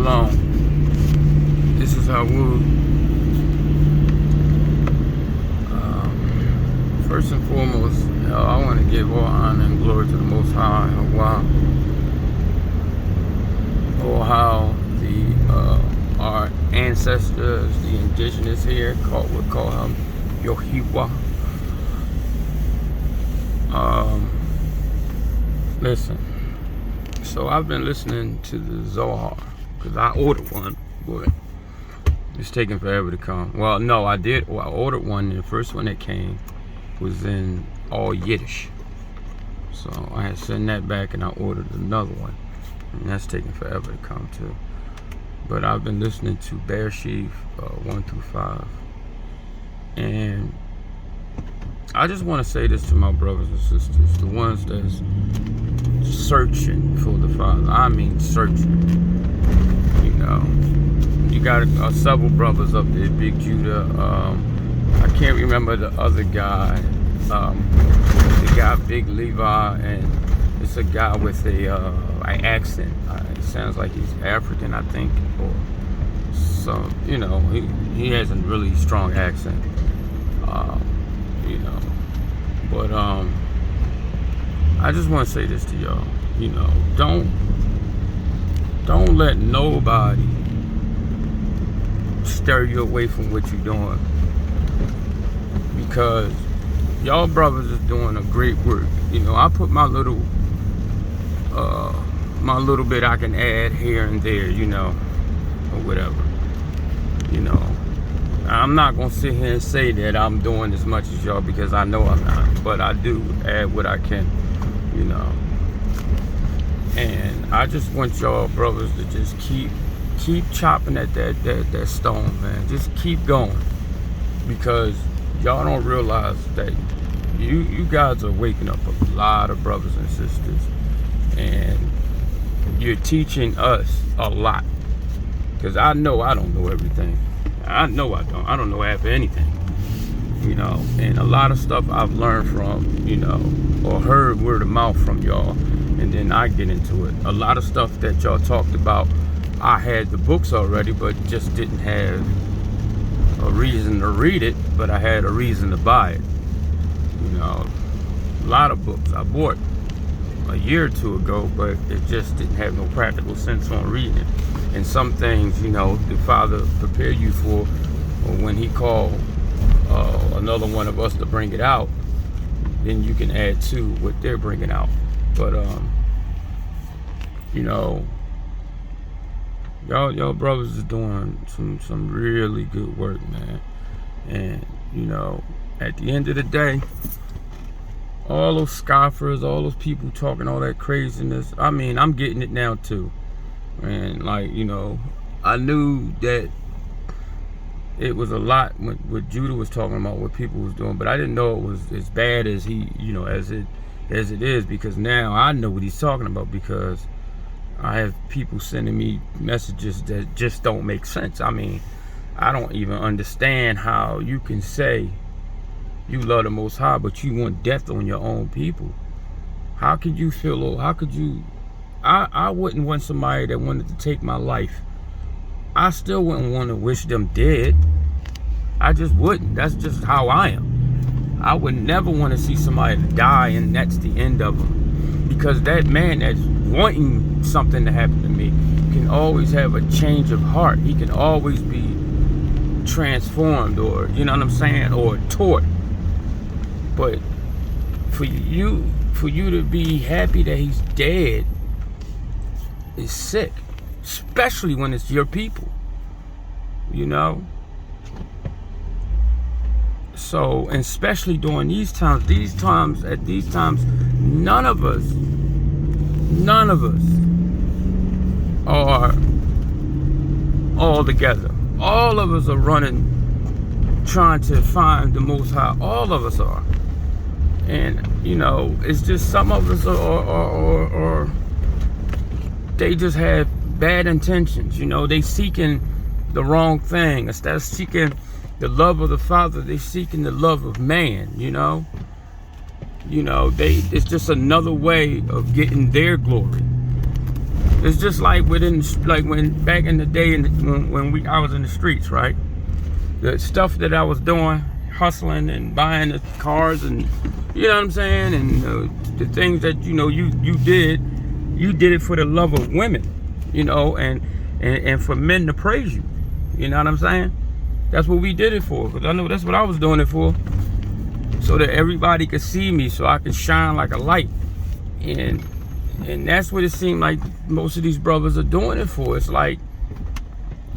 Shalom. This is Hawud. First and foremost, I want to give all honor and glory to the Most High, or how our ancestors, the indigenous here, would call him Yohiwa. Listen. So I've been listening to the Zohar because I ordered one, but it's taking forever to come. Well, no, I did. Well, I ordered one, and the first one that came was in all Yiddish. So I had sent that back, and I ordered another one, and that's taking forever to come too. But I've been listening to Bereshith 1 through 5, and I just want to say this to my brothers and sisters, the ones that's searching for the Father. I mean searching. You know, you got several brothers up there, Big Judah. I can't remember the other guy. The guy Big Levi, and it's a guy with an accent. It sounds like he's African, I think, or some. You know, he has a really strong accent. You know, but I just want to say this to y'all. You know, don't let nobody stir you away from what you're doing, because y'all brothers is doing a great work. You know, I put my little bit I can add here and there, you know, or whatever. You know, I'm not gonna sit here and say that I'm doing as much as y'all, because I know I'm not, but I do add what I can, you know. And I just want y'all brothers to just keep chopping at that stone, man. Just keep going, because y'all don't realize that you guys are waking up a lot of brothers and sisters, and you're teaching us a lot. Because I know I don't know everything. I know I don't know half of anything, you know. And a lot of stuff I've learned from, you know, or heard word of mouth from y'all, and then I get into it. A lot of stuff that y'all talked about, I had the books already, but just didn't have a reason to read it, but I had a reason to buy it. You know, a lot of books I bought a year or two ago, but it just didn't have no practical sense on reading it. And some things, you know, the Father prepared you for, or when he called another one of us to bring it out, then you can add to what they're bringing out. But you know, y'all brothers is doing some really good work, man. And you know, at the end of the day, all those scoffers, all those people talking all that craziness, I mean, I'm getting it now too. And like, you know, I knew that it was a lot what Judah was talking about, what people was doing, but I didn't know it was as bad as he, you know, as it is, because now I know what he's talking about, because I have people sending me messages that just don't make sense. I mean, I don't even understand how you can say you love the Most High, but you want death on your own people. How could you feel, how could you, I wouldn't want somebody that wanted to take my life. I still wouldn't want to wish them dead. I just wouldn't. That's just how I am. I would never want to see somebody die and that's the end of them. Because that man that's wanting something to happen to me can always have a change of heart. He can always be transformed, or, you know what I'm saying, or taught. But for you to be happy that he's dead is sick, especially when it's your people, you know. So, and especially during these times, none of us are all together. All of us are running, trying to find the Most High. All of us are. And, you know, it's just some of us are they just have bad intentions. You know, they seeking the wrong thing. Instead of seeking the love of the Father, they seeking the love of man, you know. It's just another way of getting their glory. It's just like when back in the day, when I was in the streets, right? The stuff that I was doing, hustling and buying the cars, and you know what I'm saying, and the things that you did it for the love of women, and for men to praise you. You know what I'm saying? That's what we did it for, because I know that's what I was doing it for, so that everybody could see me, so I could shine like a light. And that's what it seemed like most of these brothers are doing it for. It's like,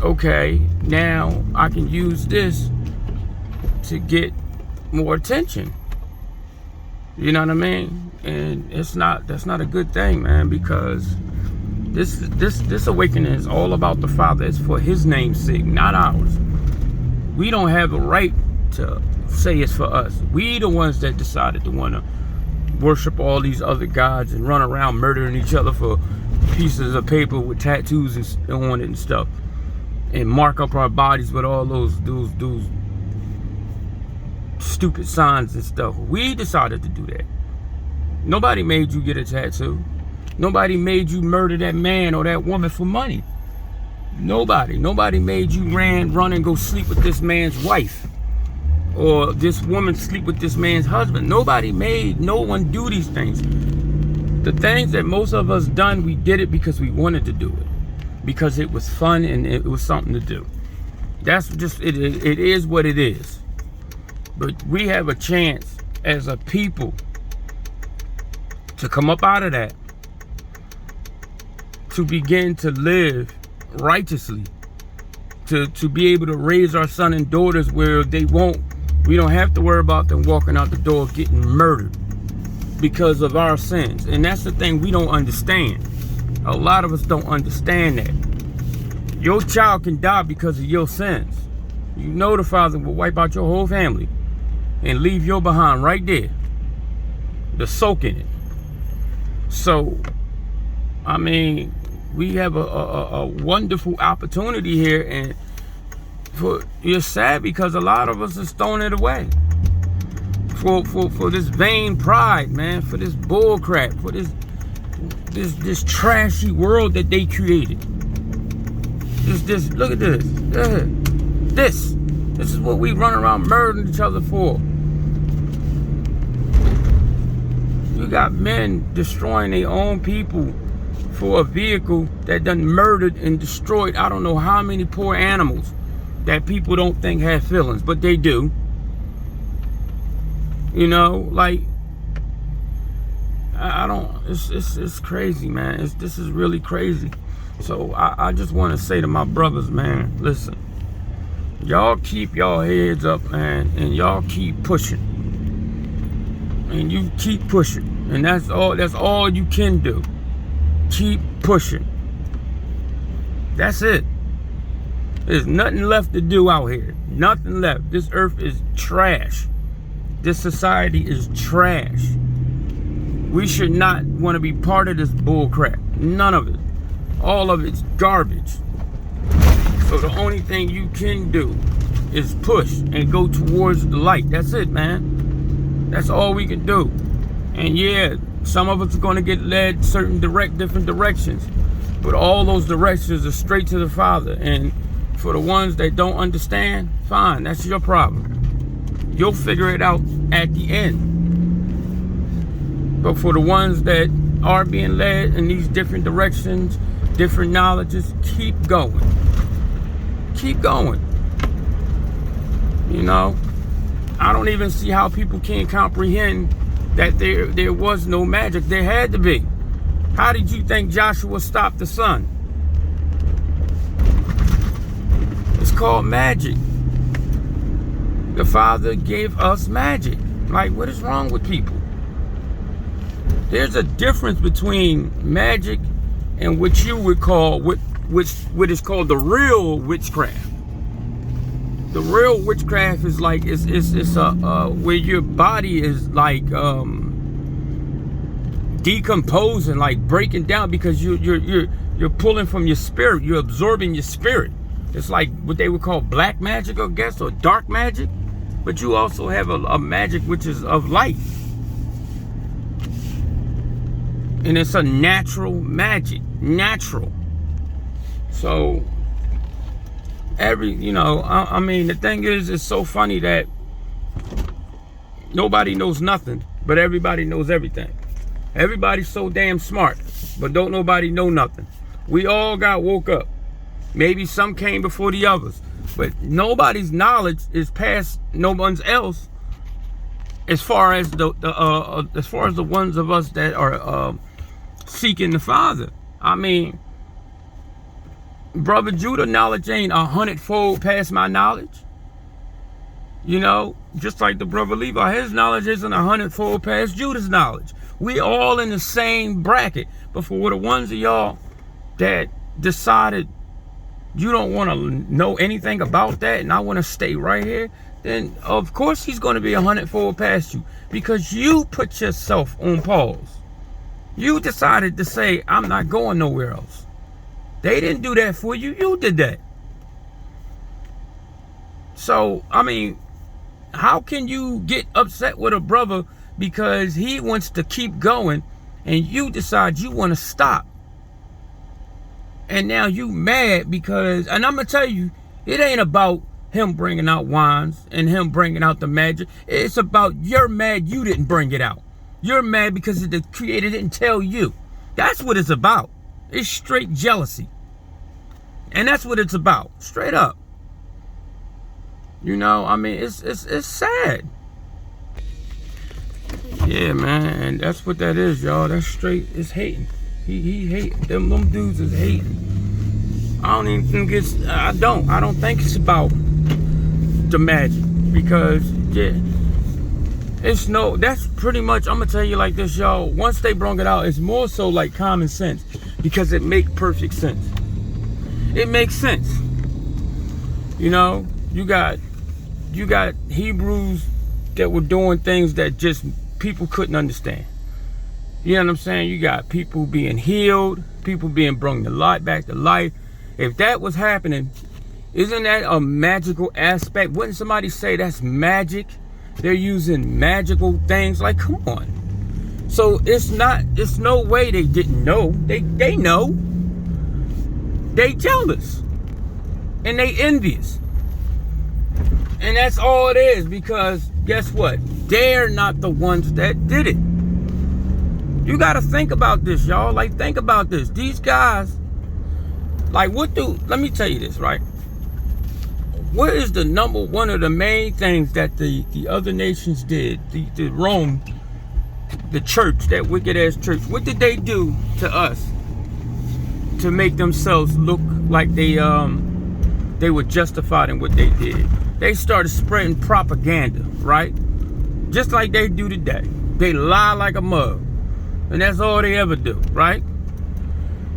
okay, now I can use this to get more attention. You know what I mean? And that's not a good thing, man, because this awakening is all about the Father. It's for His name's sake, not ours. We don't have a right to say it's for us. We the ones that decided to want to worship all these other gods and run around murdering each other for pieces of paper with tattoos on it and stuff, and mark up our bodies with all those stupid signs and stuff. We decided to do that. Nobody made you get a tattoo. Nobody made you murder that man or that woman for money. Nobody made you run and go sleep with this man's wife, or this woman sleep with this man's husband. Nobody made no one do these things. The things that most of us done, we did it because we wanted to do it, because it was fun and it was something to do. That's just it is what it is. But we have a chance as a people to come up out of that, to begin to live righteously, to be able to raise our sons and daughters where we don't have to worry about them walking out the door getting murdered because of our sins. And that's the thing we don't understand. A lot of us don't understand that. Your child can die because of your sins. The Father will wipe out your whole family and leave you behind right there to soak in it. So, I mean, we have a wonderful opportunity here, and you're sad because a lot of us is throwing it away for this vain pride, man, for this bull crap, for this trashy world that they created. This look at this. This is what we run around murdering each other for. You got men destroying their own people for a vehicle that done murdered and destroyed I don't know how many poor animals that people don't think have feelings, but they do. Like, I don't, it's crazy, man. This is really crazy. So I just want to say to my brothers, man, listen, y'all keep y'all heads up, man, and y'all keep pushing. And you keep pushing. And that's all you can do. Keep pushing. That's it. There's nothing left to do out here. Nothing left. This earth is trash. This society is trash. We should not want to be part of this bull crap. None of it. All of it's garbage. So the only thing you can do is push and go towards the light. That's it, man. That's all we can do. And yeah, some of us are going to get led different directions. But all those directions are straight to the Father. And for the ones that don't understand, fine, that's your problem. You'll figure it out at the end. But for the ones that are being led in these different directions, different knowledges, keep going. Keep going. I don't even see how people can't comprehend that there was no magic. There had to be. How did you think Joshua stopped the sun? It's called magic. The Father gave us magic. Like, what is wrong with people? There's a difference between magic and what you would call what is called the real witchcraft. The real witchcraft is like it's where your body is like decomposing, like breaking down, because you're pulling from your spirit. You're absorbing your spirit. It's like what they would call black magic, I guess, or dark magic. But you also have a magic which is of light. And it's a natural magic. Natural. So, I mean, the thing is, it's so funny that nobody knows nothing, but everybody knows everything. Everybody's so damn smart, but don't nobody know nothing. We all got woke up. Maybe some came before the others, but nobody's knowledge is past no one's else. As far as the ones of us that are seeking the Father. I mean, Brother Judah knowledge ain't 100-fold past my knowledge. You know, just like the brother Levi, his knowledge isn't 100-fold past Judah's knowledge. We all in the same bracket. But for the ones of y'all that decided you don't want to know anything about that and I want to stay right here, then of course he's going to be 100-fold past you, because you put yourself on pause. You decided to say, I'm not going nowhere else. They didn't do that for you. You did that. So, I mean, how can you get upset with a brother because he wants to keep going and you decide you want to stop? And now you mad because, and I'm going to tell you, it ain't about him bringing out wines and him bringing out the magic. It's about you're mad you didn't bring it out. You're mad because the Creator didn't tell you. That's what it's about. It's straight jealousy. And that's what it's about. Straight up. You know, I mean, it's sad. Yeah, man, and that's what that is, y'all. That's straight, it's hating. He hating. Them dudes is hating. I don't even think it's, I don't think it's about the magic. Because, yeah, that's pretty much, I'm gonna tell you like this, y'all. Once they brought it out, it's more so like common sense. Because it makes perfect sense. It makes sense. You know, you got Hebrews that were doing things that just people couldn't understand. You know what I'm saying? You got people being healed, people being brought back to life. If that was happening, isn't that a magical aspect? Wouldn't somebody say that's magic? They're using magical things. Like, come on. So it's no way they didn't know. They know. They jealous. And they envious. And that's all it is, because guess what? They're not the ones that did it. You got to think about this, y'all. Like, think about this. These guys, like, let me tell you this, right? What is the one of the main things that the other nations did? The Rome, the church, that wicked ass church. What did they do to us to make themselves look like they were justified in what they did? They started spreading propaganda, right? Just like they do today. They lie like a mug. And that's all they ever do, right?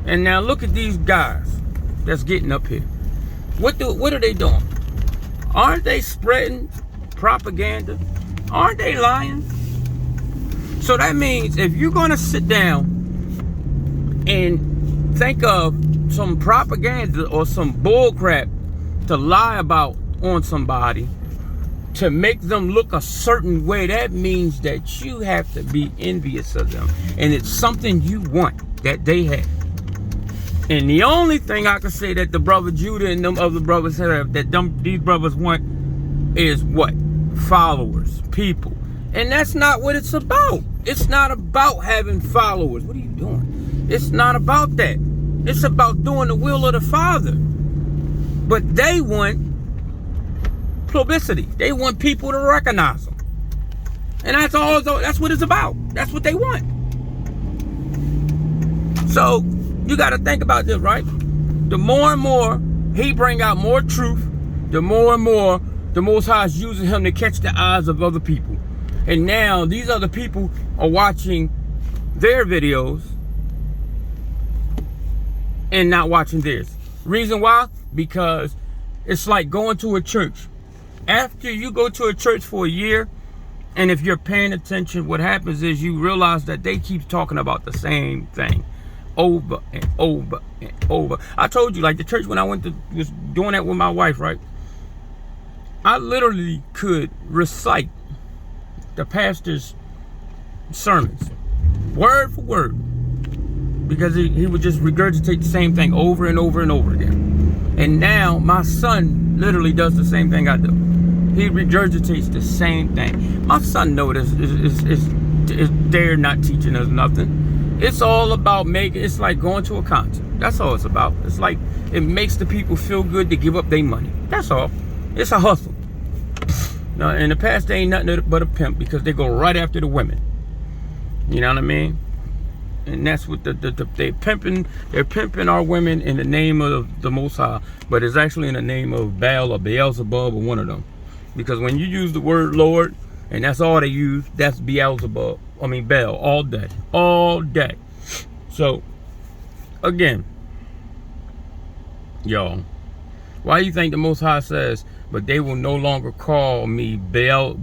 And now look at these guys that's getting up here. What are they doing? Aren't they spreading propaganda? Aren't they lying? So that means if you're going to sit down and think of some propaganda or some bull crap to lie about on somebody to make them look a certain way, that means that you have to be envious of them, and it's something you want that they have. And the only thing I can say that the brother Judah and them other brothers have, that these brothers want, is what? Followers, people. And that's not what it's about. It's not about having followers. What are you doing? It's not about that. It's about doing the will of the Father. But they want publicity. They want people to recognize them. And that's all. That's what it's about. That's what they want. So you got to think about this, right? The more and more he bring out more truth, the more and more the Most High is using him to catch the eyes of other people. And now these other people are watching their videos and not watching theirs. Reason why? Because it's like going to a church. After you go to a church for a year, and if you're paying attention, what happens is you realize that they keep talking about the same thing over and over and over. I told you, like the church when I was doing that with my wife, right? I literally could recite the pastor's sermons, word for word. because he would just regurgitate the same thing over and over and over again. And now my son literally does the same thing I do. He regurgitates the same thing. My son knows they're not teaching us nothing. It's all about it's like going to a concert. That's all it's about. It's like it makes the people feel good to give up their money. That's all. It's a hustle. Now, in the past, they ain't nothing but a pimp because they go right after the women. You know what I mean? And that's what they're pimping our women in the name of the Most High, but it's actually in the name of Baal or Beelzebub or one of them. Because when you use the word Lord, and that's all they use, that's Beelzebub. I mean Baal, all day. All day. So, again, y'all, why do you think the Most High says, but they will no longer call me Baal?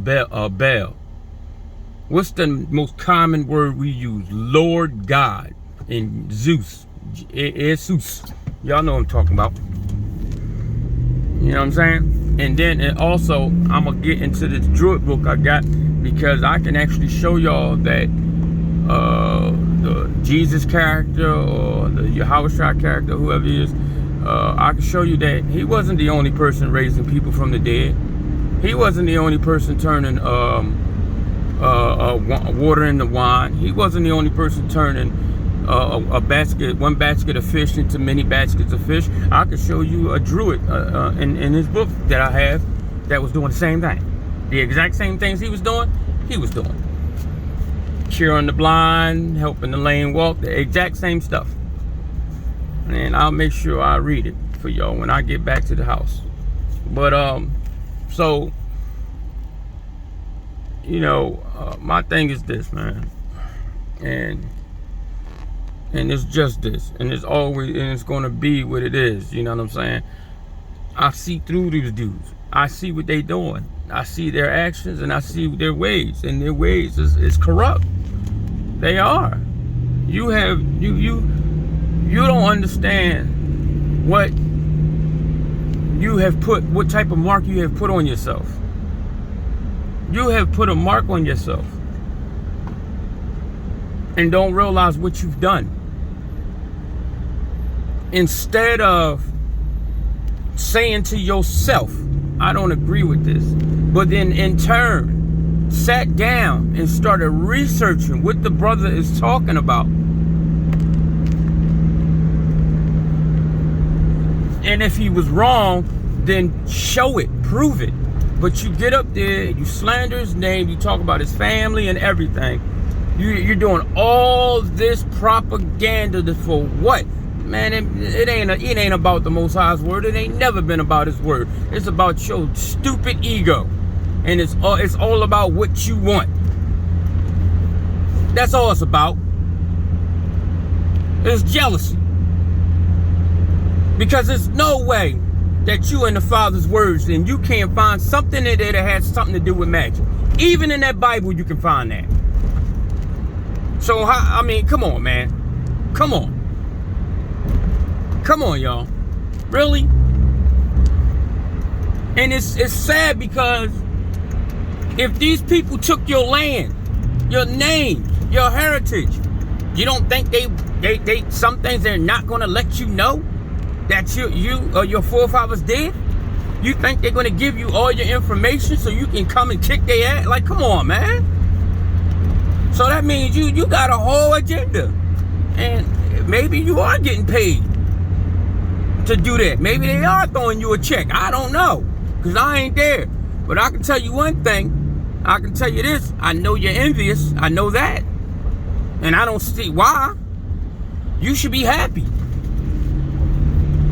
What's the most common word we use? Lord God and Zeus. Jesus. Y'all know what I'm talking about. You know what I'm saying? And then also, I'm going to get into this Druid book I got, because I can actually show y'all that the Jesus character or the Yahushua character, whoever he is, I can show you that he wasn't the only person raising people from the dead. He wasn't the only person turning water into wine. He wasn't the only person turning one basket of fish into many baskets of fish. I could show you a Druid in his book that I have that was doing the same thing. The exact same things he was doing. Curing the blind, helping the lame walk, the exact same stuff. And I'll make sure I read it for y'all when I get back to the house. But so, you know, my thing is this, man, and it's just this, and it's always, and it's gonna be what it is. You know what I'm saying? I see through these dudes. I see what they doing. I see their actions, and I see their ways, and their ways is corrupt. They are. You don't understand what type of mark you have put on yourself. You have put a mark on yourself and don't realize what you've done. Instead of saying to yourself, I don't agree with this, but then in turn sat down and started researching what the brother is talking about. And if he was wrong, then show it, prove it. But you get up there, you slander his name, you talk about his family and everything. You're doing all this propaganda for what? Man, it ain't about the Most High's word. It ain't never been about his word. It's about your stupid ego. And it's all about what you want. That's all it's about. It's jealousy. Because there's no way that you in the Father's words and you can't find something in there that has something to do with magic. Even in that Bible, you can find that. So, I mean, come on, man. Come on. Come on, y'all. Really? And it's sad because if these people took your land, your name, your heritage, you don't think they some things they're not going to let you know that you or your forefathers did? You think they're going to give you all your information so you can come and kick their ass? Like, come on, man. So that means you got a whole agenda. And maybe you are getting paid to do that. Maybe they are throwing you a check. I don't know, because I ain't there. But I can tell you one thing. I can tell you this. I know you're envious. I know that. And I don't see why. You should be happy.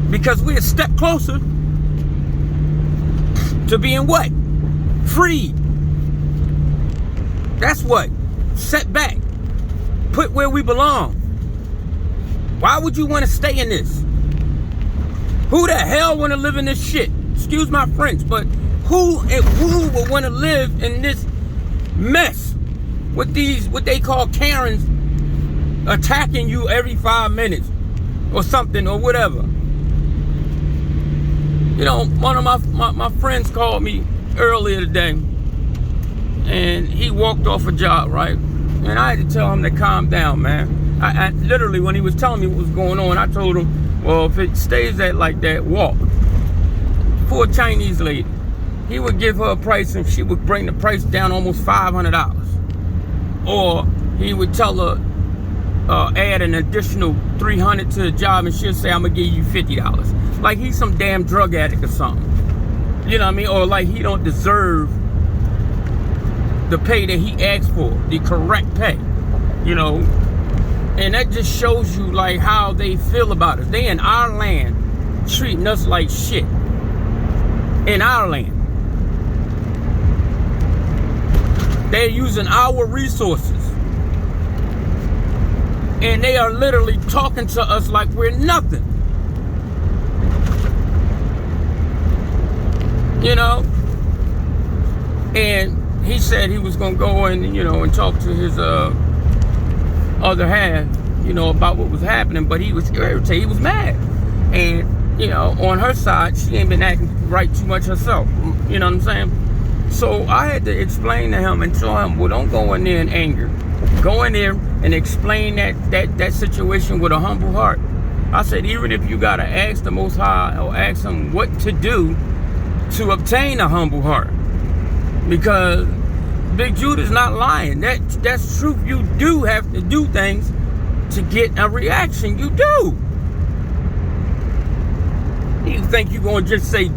Because we're a step closer to being what? Free. That's what. Set back. Put where we belong. Why would you want to stay in this? Who the hell want to live in this shit? Excuse my French, but who would want to live in this mess with these, what they call Karens, attacking you every 5 minutes or something or whatever? You know, one of my friends called me earlier today, and he walked off a job, right? And I had to tell him to calm down, man. I literally, when he was telling me what was going on, I told him, well, if it stays like that, walk. For a Chinese lady, he would give her a price and she would bring the price down almost $500. Or he would tell her, add an additional $300 to the job, and she'll say, I'm gonna give you $50. Like he's some damn drug addict or something. You know what I mean? Or like he don't deserve the pay that he asked for, the correct pay. You know? And that just shows you like how they feel about us. They in our land treating us like shit. In our land. They're using our resources. And they are literally talking to us like we're nothing. You know? And he said he was going to go in, and talk to his other half, about what was happening. But he was irritated. He was mad. And, on her side, she ain't been acting right too much herself. You know what I'm saying? So I had to explain to him and tell him, well, don't go in there in anger. Go in there and explain that situation with a humble heart. I said, even if you got to ask the Most High or ask him what to do to obtain a humble heart. Because Big Judah's not lying. That's truth. You do have to do things to get a reaction. You do. You think you're going to just say,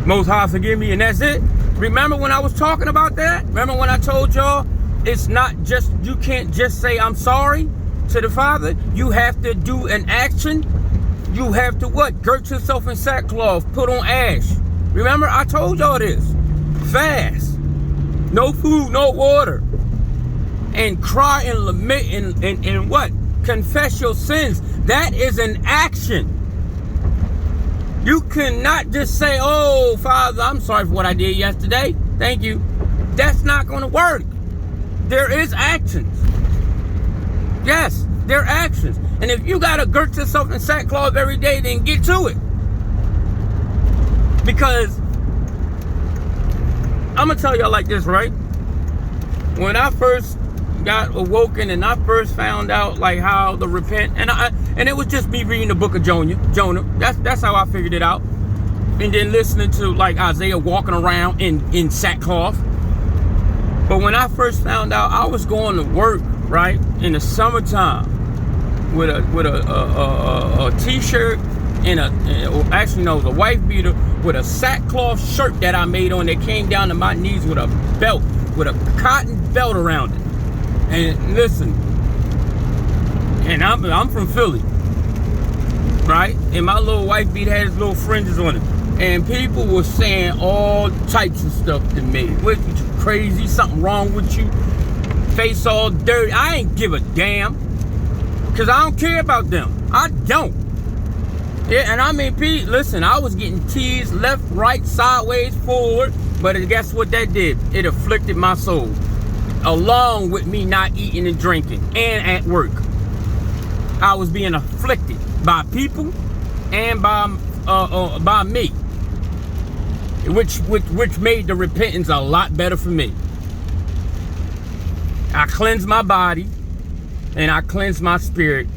Most High forgive me, and that's it? Remember when I was talking about that? Remember when I told y'all, it's not just, you can't just say I'm sorry to the Father. You have to do an action. You have to what? Girt yourself in sackcloth, put on ash. Remember, I told y'all this. Fast. No food, no water. And cry and lament and what? Confess your sins. That is an action. You cannot just say, oh, Father, I'm sorry for what I did yesterday. Thank you. That's not going to work. There is actions. Yes, there are actions. And if you got to girt yourself in sackcloth every day, then get to it. Because I'm going to tell y'all like this, right? When I first got awoken and I first found out like how to repent, and it was just me reading the book of Jonah. That's how I figured it out. And then listening to like Isaiah walking around in sackcloth. But when I first found out, I was going to work, right, in the summertime with a t-shirt and a wife beater with a sackcloth shirt that I made on that came down to my knees with a belt, with a cotton belt around it. And listen, and I'm from Philly, right? And my little wife beater had his little fringes on it. And people were saying all types of stuff to me. What, you crazy? Something wrong with you? Face all dirty. I ain't give a damn. Because I don't care about them. I don't. Yeah, and I mean, Pete, listen, I was getting teased left, right, sideways, forward. But guess what that did? It afflicted my soul. Along with me not eating and drinking. And at work. I was being afflicted by people and by me. Which made the repentance a lot better for me. I cleansed my body and I cleansed my spirit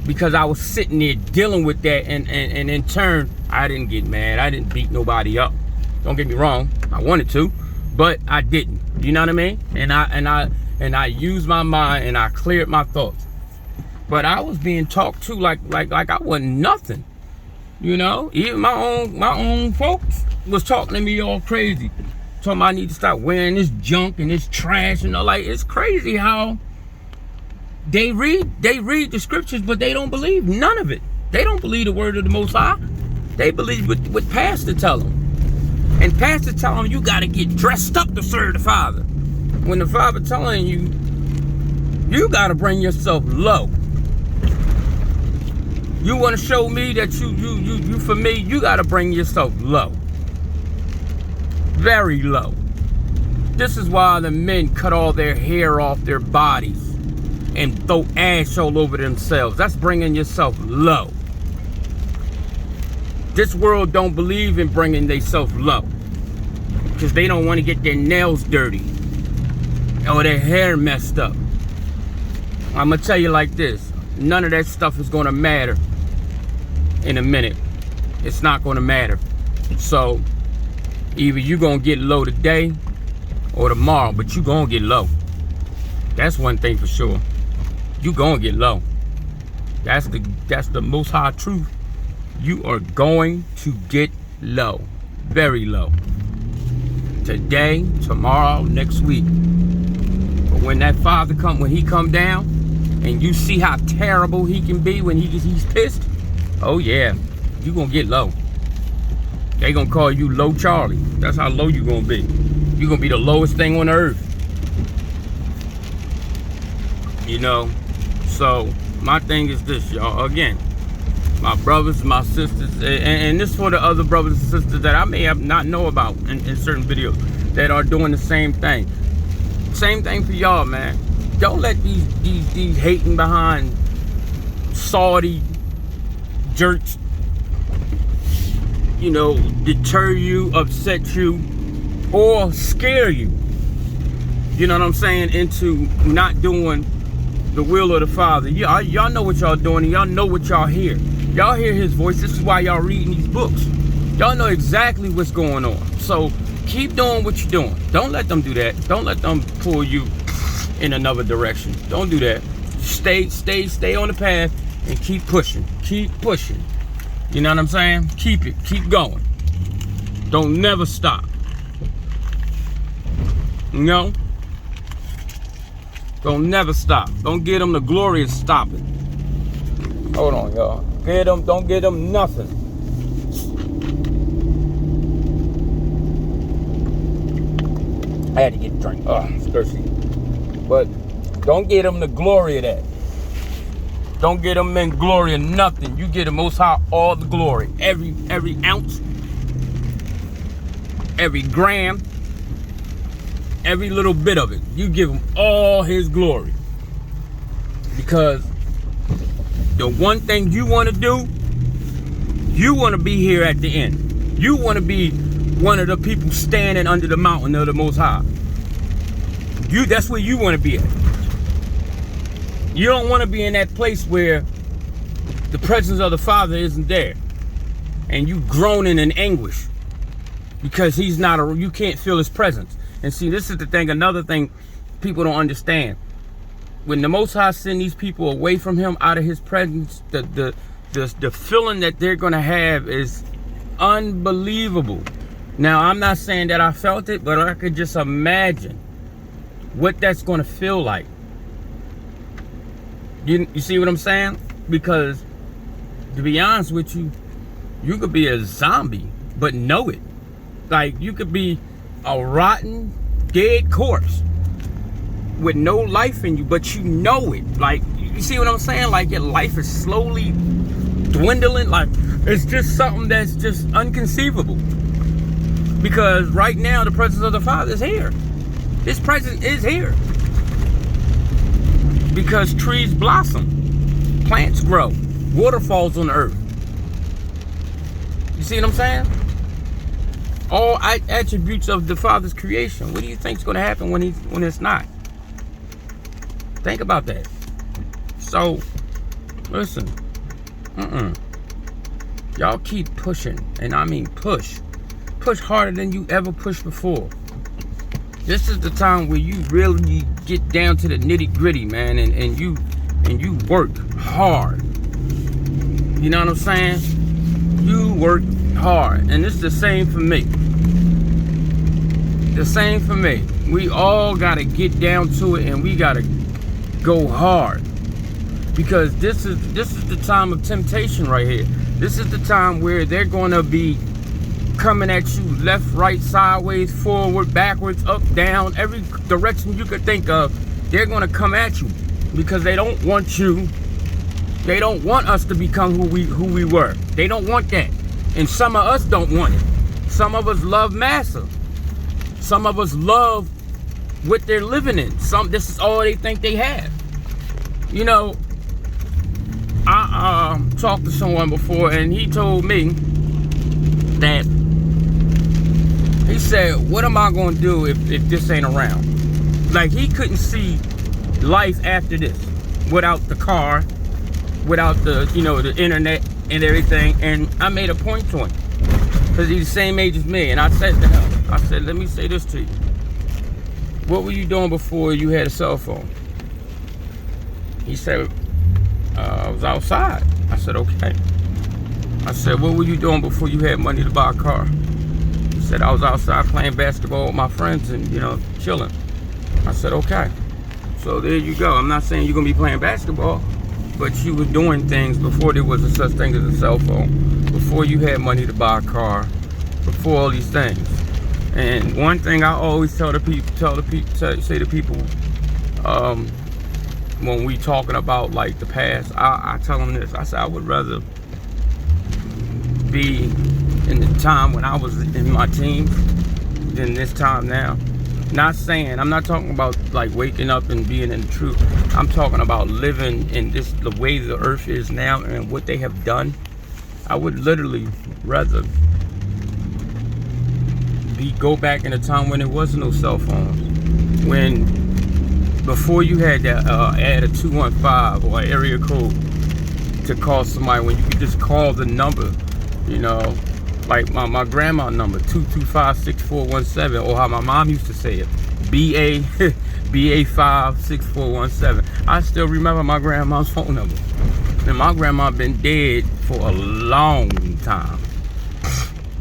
because I was sitting there dealing with that, and in turn I didn't get mad. I didn't beat nobody up. Don't get me wrong, I wanted to, but I didn't. You know what I mean? And I used my mind and I cleared my thoughts. But I was being talked to like I wasn't nothing. You know, even my own folks was talking to me all crazy. Talking about I need to stop wearing this junk and this trash and all. Like, it's crazy how they read the scriptures, but they don't believe none of it. They don't believe the word of the Most High. They believe what Pastor tell them. And Pastor tell them you got to get dressed up to serve the Father. When the Father telling you got to bring yourself low. You want to show me that you for me, you got to bring yourself low. Very low. This is why the men cut all their hair off their bodies and throw ash all over themselves. That's bringing yourself low. This world don't believe in bringing themselves low because they don't want to get their nails dirty or their hair messed up. I'm gonna tell you like this. None of that stuff is gonna matter in a minute. It's not gonna matter. So either you gonna get low today or tomorrow, but you gonna get low. That's one thing for sure. You gonna get low. That's the most high truth. You are going to get low. Very low. Today, tomorrow, next week. But when that father when he come down, and you see how terrible he can be when he's pissed, oh yeah, you gonna get low. They gonna call you Low Charlie. That's how low you gonna be. You gonna be the lowest thing on earth. You know, so my thing is this, y'all. Again, my brothers, my sisters, and this for the other brothers and sisters that I may have not know about in certain videos that are doing the same thing. Same thing for y'all, man. Don't let these hating behind Saudi jerks, you know, deter you, upset you, or scare you. You know what I'm saying? Into not doing the will of the Father. Y'all know what y'all doing, and y'all know what y'all hear. Y'all hear his voice. This is why y'all reading these books. Y'all know exactly what's going on. So keep doing what you're doing. Don't let them do that. Don't let them pull you in another direction. Don't do that. Stay on the path and keep pushing. Keep pushing. You know what I'm saying? Keep it. Keep going. Don't never stop. You know? Don't never stop. Don't get them the glory of stopping. Hold on, y'all. Don't get them nothing. I had to get a drink. Oh, it's thirsty. But don't get them the glory of that. Don't get them in glory of nothing. You get the Most High all the glory. Every ounce, every gram, every little bit of it. You give him all his glory. Because the one thing you want to do, you want to be here at the end. You want to be one of the people standing under the mountain of the Most High. That's where you want to be at. You don't want to be in that place where the presence of the Father isn't there, and you groaning in anguish because he's not you can't feel his presence. And see, this is the thing, another thing people don't understand. When the Most High send these people away from him, out of his presence, the feeling that they're going to have is unbelievable. Now, I'm not saying that I felt it, but I could just imagine what that's going to feel like. You see what I'm saying? Because, to be honest with you, you could be a zombie, but know it. Like, you could be a rotten, dead corpse with no life in you, but you know it. Like, you see what I'm saying? Like, your life is slowly dwindling. Like, it's just something that's just inconceivable. Because right now, the presence of the Father is here. His presence is here. Because trees blossom, plants grow, water falls on the earth. You see what I'm saying? All attributes of the Father's creation. What do you think is going to happen when it's not? Think about that. So, listen. Y'all keep pushing, and I mean push. Push harder than you ever pushed before. This is the time where you really get down to the nitty gritty, man, and you work hard. You know what I'm saying? You work hard, and it's the same for me. The same for me. We all gotta get down to it, and we gotta go hard, because this is the time of temptation right here. This is the time where they're gonna be coming at you left, right, sideways, forward, backwards, up, down, every direction you could think of. They're gonna come at you because they don't want you. They don't want us to become who we were. They don't want that, and some of us don't want it. Some of us love massa. Some of us love what they're living in. This is all they think they have. You know, I talked to someone before, and he told me that, he said, what am I going to do if this ain't around? Like, he couldn't see life after this. without the car, without the, the internet and everything. And I made a point to him, because he's the same age as me. And I said to him, I said, let me say this to you. What were you doing before you had a cell phone? He said, I was outside. I said, okay. I said, what were you doing before you had money to buy a car? He said, I was outside playing basketball with my friends and, chilling. I said, okay. So there you go. I'm not saying you're going to be playing basketball, but you were doing things before there was a such thing as a cell phone, before you had money to buy a car, before all these things. And one thing I always say to people, when we talking about like the past, I tell them this. I say I would rather be in the time when I was in my teens than this time now. I'm not talking about like waking up and being in the truth. I'm talking about living in the way the earth is now and what they have done. I would literally rather go back in a time when there was no cell phones, before you had to add a 215 or an area code to call somebody, when you could just call the number, like my grandma number, 225-6417, or how my mom used to say it, BA5-6417. I still remember my grandma's phone number. And my grandma been dead for a long time.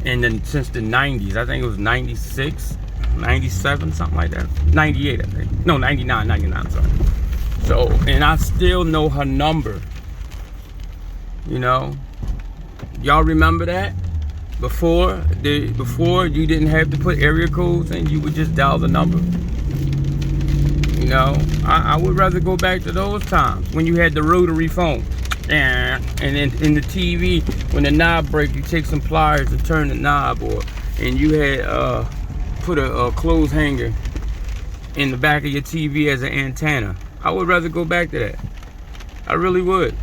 And then since the 90s, I think it was 96, 97, something like that. 98, I think. No, 99, sorry. So, and I still know her number. Y'all remember that? Before you didn't have to put area codes and you would just dial the number. I would rather go back to those times when you had the rotary phone. And then in the TV, when the knob break, you take some pliers and turn the knob, and you had put a clothes hanger in the back of your TV as an antenna. I would rather go back to that. I really would.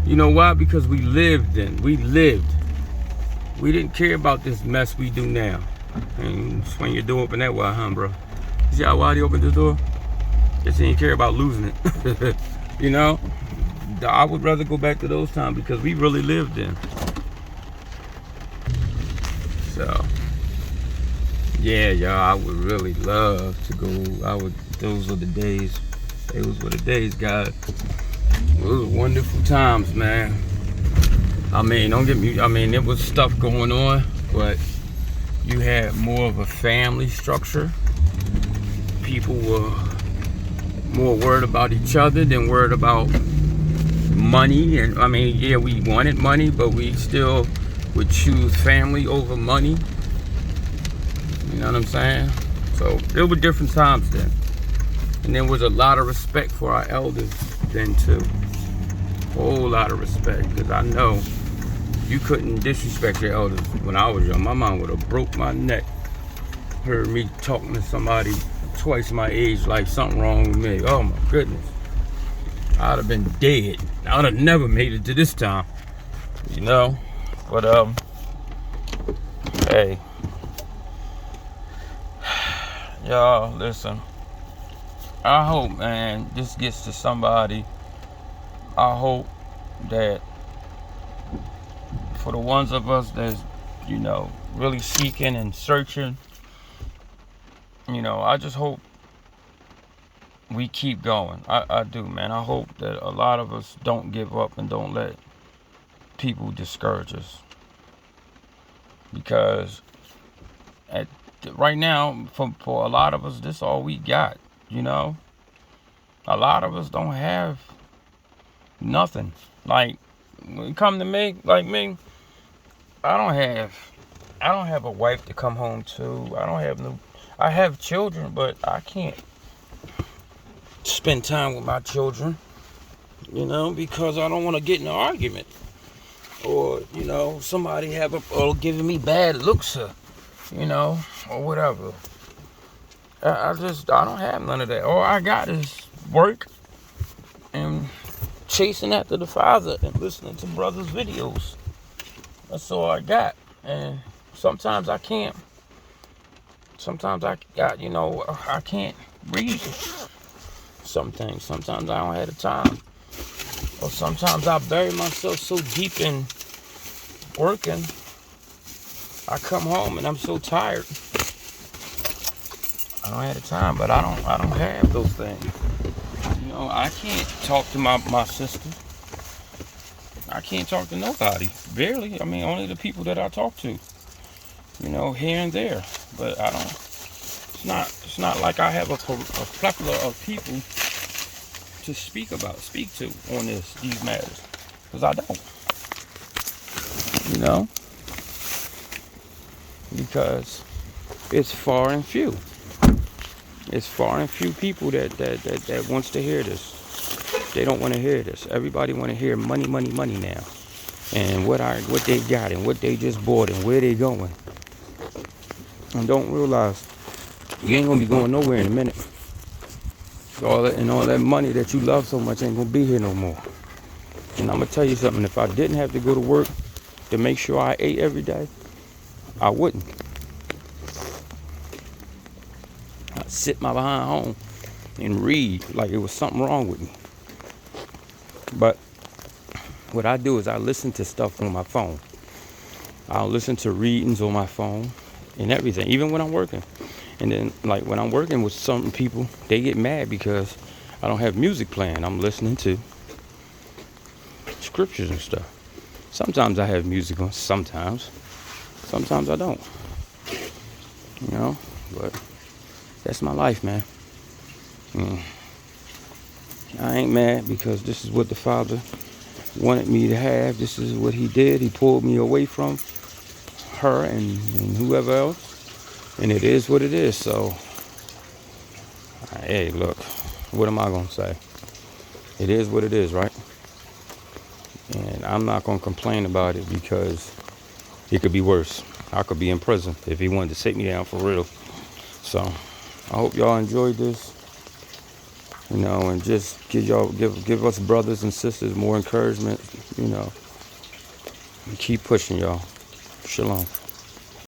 You know why? Because we lived then. We didn't care about this mess we do now. And swing your door open that wide, huh, bro? You see how wide he opened the door? Just didn't care about losing it. I would rather go back to those times because we really lived then. So, yeah, y'all, I would really love to go. Those were the days. Those were the days, guys. Those were wonderful times, man. Don't get me, there was stuff going on, but you had more of a family structure. People were more worried about each other than worried about money. And yeah, we wanted money, but we still would choose family over money. You know what I'm saying? So there were different times then. And there was a lot of respect for our elders then too. A whole lot of respect, because I know you couldn't disrespect your elders. When I was young, my mom would have broke my neck. Heard me talking to somebody twice my age like something wrong with me. Oh my goodness. I'd have been dead. I would have never made it to this time. But hey. Y'all, listen. I hope, man, this gets to somebody. I hope that for the ones of us that's, really seeking and searching, I just hope we keep going. I do, man. I hope that a lot of us don't give up and don't let people discourage us. Because right now, for a lot of us, this is all we got, A lot of us don't have nothing. Like, when it come to me, like me, I don't have a wife to come home to. I have children, but I can't spend time with my children, because I don't want to get in an argument, or somebody or giving me bad looks, or whatever. I don't have none of that. All I got is work and chasing after the Father and listening to brothers' videos. That's all I got. And sometimes I can't. Sometimes I can't read. some things. Sometimes I don't have the time. Or sometimes I bury myself so deep in working, I come home and I'm so tired. I don't have the time, but I don't have those things. You know, I can't talk to my sister. I can't talk to nobody. Barely. I mean, only the people that I talk to. You know, here and there. But I don't. It's not like I have a plethora of people to speak to on these matters. Because I don't. You know? Because it's far and few. It's far and few people that wants to hear this. They don't want to hear this. Everybody want to hear money, money, money now. And what they got and what they just bought and where they going. And don't realize you ain't gonna be going nowhere in a minute. All that money that you love so much ain't gonna be here no more. And I'm gonna tell you something, if I didn't have to go to work to make sure I ate every day, I wouldn't. I'd sit my behind home and read like it was something wrong with me. But what I do is I listen to stuff on my phone. I'll listen to readings on my phone and everything, even when I'm working. And then, like, when I'm working with some people, they get mad because I don't have music playing. I'm listening to scriptures and stuff. Sometimes I have music on, sometimes I don't. You know, but that's my life, man. I ain't mad because this is what the Father wanted me to have. This is what he did. He pulled me away from her and whoever else. And it is what it is. So, hey, look, what am I going to say? It is what it is, right? And I'm not going to complain about it because it could be worse. I could be in prison if he wanted to sit me down for real. So, I hope y'all enjoyed this. You know, and just give us brothers and sisters more encouragement, you know. And keep pushing, y'all. Shalom.